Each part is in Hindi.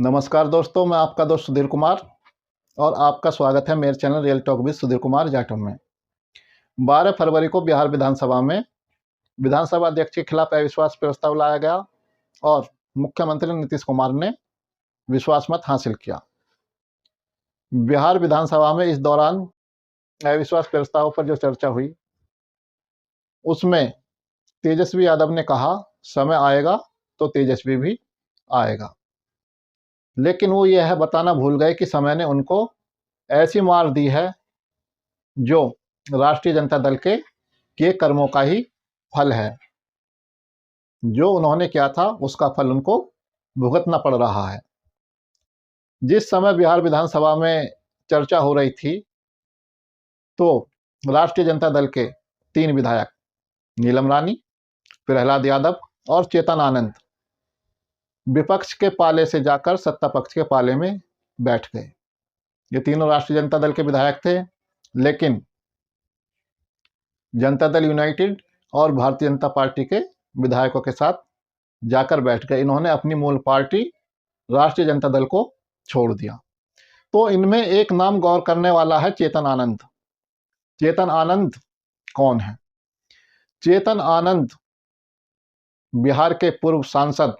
नमस्कार दोस्तों, मैं आपका दोस्त सुधीर कुमार और आपका स्वागत है मेरे channel real talk with Sudhir Kumar Jatav में। 12 फरवरी को बिहार विधानसभा में विधानसभा अध्यक्ष के खिलाफ अविश्वास प्रस्ताव लाया गया और मुख्यमंत्री नीतीश कुमार ने विश्वास मत हासिल किया। बिहार विधानसभा में इस दौरान अविश्वास प्रस्ताव पर जो चर्चा हुई उसमें तेजस्वी यादव ने कहा समय आएगा तो तेजस्वी भी आएगा, लेकिन वो यह बताना भूल गए कि समय ने उनको ऐसी मार दी है जो राष्ट्रीय जनता दल के कर्मों का ही फल है। जो उन्होंने किया था उसका फल उनको भुगतना पड़ रहा है। जिस समय बिहार विधानसभा में चर्चा हो रही थी तो राष्ट्रीय जनता दल के 3 विधायक नीलम रानी, प्रहलाद यादव और चेतन आनंद विपक्ष के पाले से जाकर सत्ता पक्ष के पाले में बैठ गए। ये तीनों राष्ट्रीय जनता दल के विधायक थे, लेकिन जनता दल यूनाइटेड और भारतीय जनता पार्टी के विधायकों के साथ जाकर बैठ गए। इन्होंने अपनी मूल पार्टी राष्ट्रीय जनता दल को छोड़ दिया। तो इनमें एक नाम गौर करने वाला है चेतन आनंद। चेतन आनंद कौन है? चेतन आनंद बिहार के पूर्व सांसद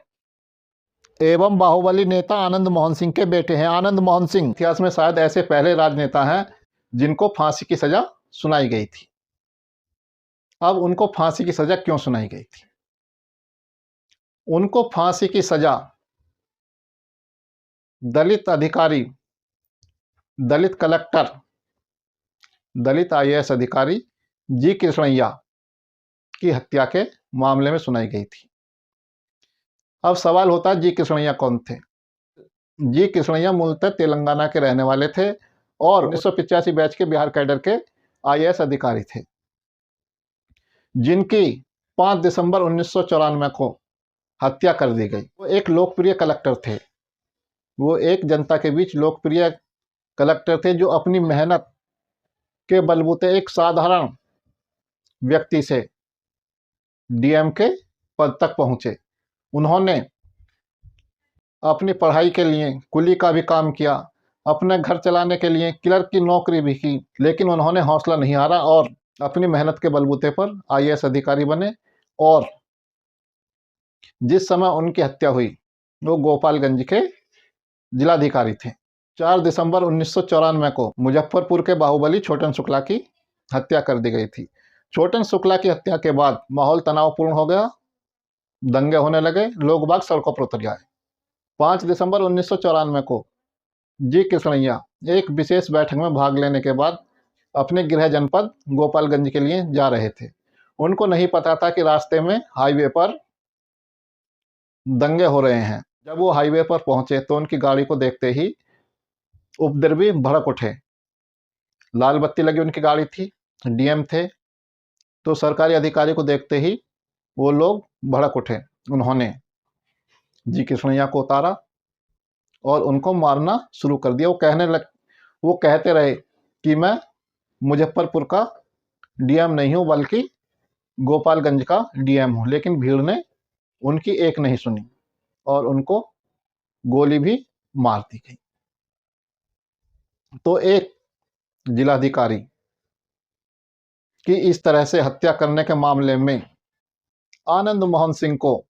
एवं बाहुबली नेता आनंद मोहन सिंह के बेटे हैं। आनंद मोहन सिंह इतिहास में शायद ऐसे पहले राजनेता हैं जिनको फांसी की सजा सुनाई गई थी। अब उनको फांसी की सजा क्यों सुनाई गई थी? उनको फांसी की सजा दलित अधिकारी, दलित कलेक्टर, दलित आईएएस अधिकारी जी कृष्णैया की हत्या के मामले में सुनाई गई थी। अब सवाल होता है, जी कृष्णैया कौन थे? जी कृष्णैया मूलतः तेलंगाना के रहने वाले थे और 1985 बैच के बिहार कैडर के आईएएस अधिकारी थे, जिनकी 5 दिसंबर 1994 को हत्या कर दी गई। वो एक लोकप्रिय कलेक्टर थे। वो एक जनता के बीच लोकप्रिय कलेक्टर थे जो अपनी मेहनत के बलबूते एक साधारण व्यक्ति से डीएम के पद तक पहुंचे। उन्होंने अपनी पढ़ाई के लिए कुली का भी काम किया, अपने घर चलाने के लिए क्लर्क की नौकरी भी की, लेकिन उन्होंने हौसला नहीं हारा और अपनी मेहनत के बलबूते पर आईएएस अधिकारी बने। और जिस समय उनकी हत्या हुई वो गोपालगंज के जिलाधिकारी थे। 4 दिसंबर 1994 को मुजफ्फरपुर के बाहुबली छोटन शुक्ला की हत्या कर दी गई थी। छोटन शुक्ला की हत्या के बाद माहौल तनावपूर्ण हो गया, दंगे होने लगे, लोग बाग सड़कों पर उतर आए। 5 दिसंबर 1994 को जी कृष्णैया एक विशेष बैठक में भाग लेने के बाद अपने गृह जनपद गोपालगंज के लिए जा रहे थे। उनको नहीं पता था कि रास्ते में हाईवे पर दंगे हो रहे हैं। जब वो हाईवे पर पहुंचे तो उनकी गाड़ी को देखते ही उपद्रवी भड़क उठे। लाल बत्ती लगी उनकी गाड़ी थी, डीएम थे, तो सरकारी अधिकारी को देखते ही वो लोग भड़क उठे। उन्होंने जी कृष्णैया को उतारा और उनको मारना शुरू कर दिया। वो कहते रहे कि मैं मुजफ्फरपुर का डीएम नहीं हूं बल्कि गोपालगंज का डीएम हूं। लेकिन भीड़ ने उनकी एक नहीं सुनी और उनको गोली भी मार दी गई। तो एक जिलाधिकारी की इस तरह से हत्या करने के मामले में आनंद मोहन सिंह को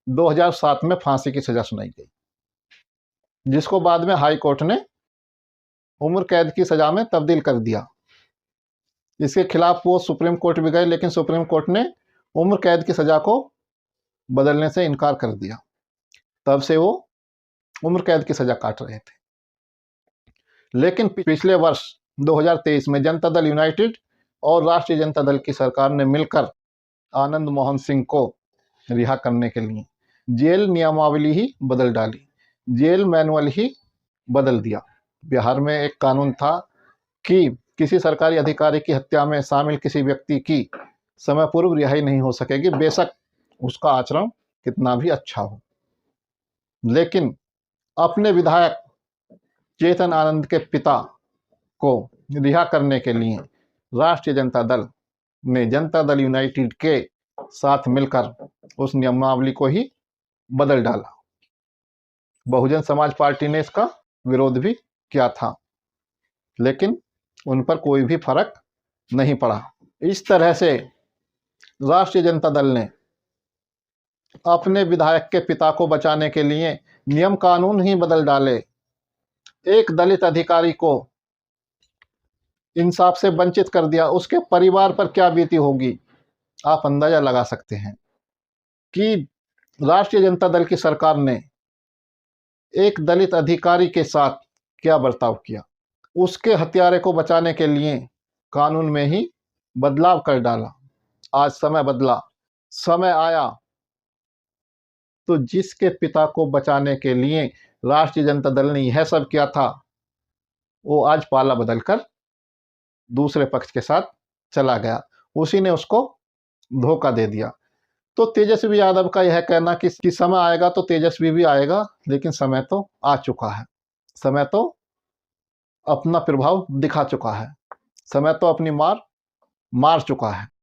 2007 में फांसी की सजा सुनाई गई, जिसको बाद में हाई कोर्ट ने उम्र कैद की सजा में तब्दील कर दिया। इसके खिलाफ वो सुप्रीम कोर्ट भी गए, लेकिन सुप्रीम कोर्ट ने उम्र कैद की सजा को बदलने से इनकार कर दिया। तब से वो उम्र कैद की सजा काट रहे थे। लेकिन पिछले वर्ष 2023 में जनता दल यूनाइटेड और राष्ट्रीय जनता दल की सरकार ने मिलकर आनंद मोहन सिंह को रिहा करने के लिए जेल नियमावली ही बदल डाली, जेल मैनुअल ही बदल दिया। बिहार में एक कानून था कि किसी सरकारी अधिकारी की हत्या में शामिल किसी व्यक्ति की समय पूर्व रिहाई नहीं हो सकेगी, बेशक उसका आचरण कितना भी अच्छा हो। लेकिन अपने विधायक चेतन आनंद के पिता को रिहा करने के लिए राष्ट्रीय जनता दल ने जनता दल यूनाइटेड के साथ मिलकर उस नियमावली को ही बदल डाला। बहुजन समाज पार्टी ने इसका विरोध भी किया था, लेकिन उन पर कोई भी फर्क नहीं पड़ा। इस तरह से राष्ट्रीय जनता दल ने अपने विधायक के पिता को बचाने के लिए नियम कानून ही बदल डाले। एक दलित अधिकारी को इंसाफ से वंचित कर दिया, उसके परिवार पर क्या बीती होगी आप अंदाजा लगा सकते हैं कि राष्ट्रीय जनता दल की सरकार ने एक दलित अधिकारी के साथ क्या बर्ताव किया। उसके हत्यारे को बचाने के लिए कानून में ही बदलाव कर डाला। आज समय बदला, समय आया तो जिसके पिता को बचाने के लिए राष्ट्रीय जनता दल ने यह सब किया था, वो आज पाला बदलकर दूसरे पक्ष के साथ चला गया, उसी ने उसको धोखा दे दिया। तो तेजस्वी यादव का यह कहना कि समय आएगा तो तेजस्वी भी आएगा, लेकिन समय तो आ चुका है। समय तो अपना प्रभाव दिखा चुका है, समय तो अपनी मार मार चुका है।